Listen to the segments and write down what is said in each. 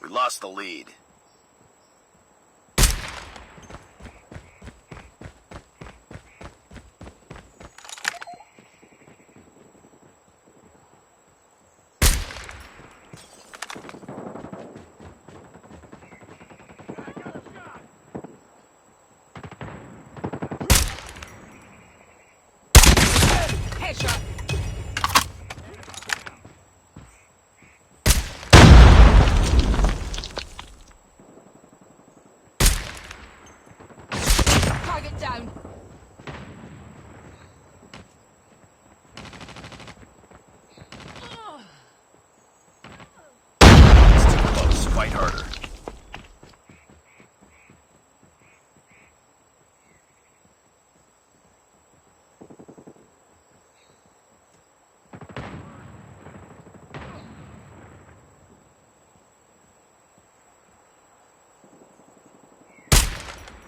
We lost the lead. Headshot. Target down. It's too close. Fight harder.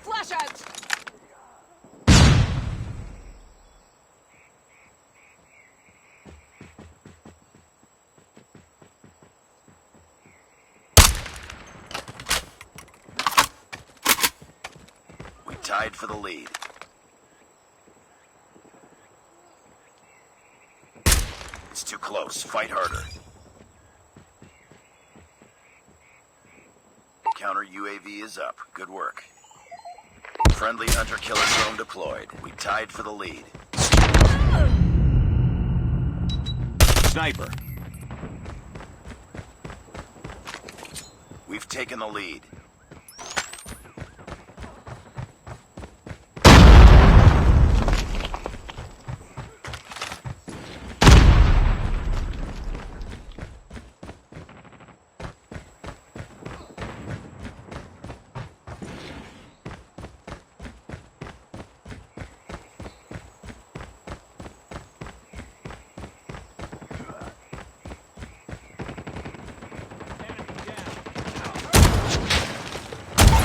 Flash out. We tied for the lead. It's too close. Fight harder. Counter UAV is up. Good work. Friendly hunter-killer drone deployed. We tied for the lead. Sniper. We've taken the lead.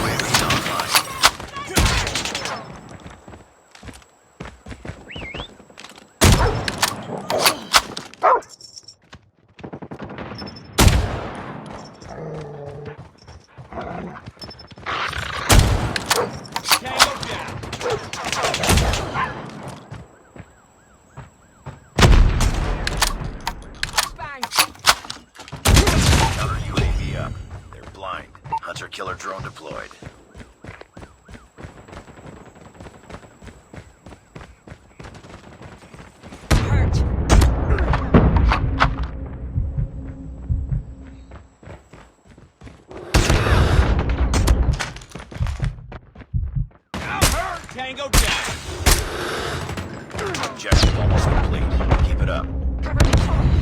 UAV's online. Tango down. Bang. Counter UAV up. They're blind. Hunter-killer drone deployed. Hurt. Tango down. Objective almost complete. Keep it up. Cover me.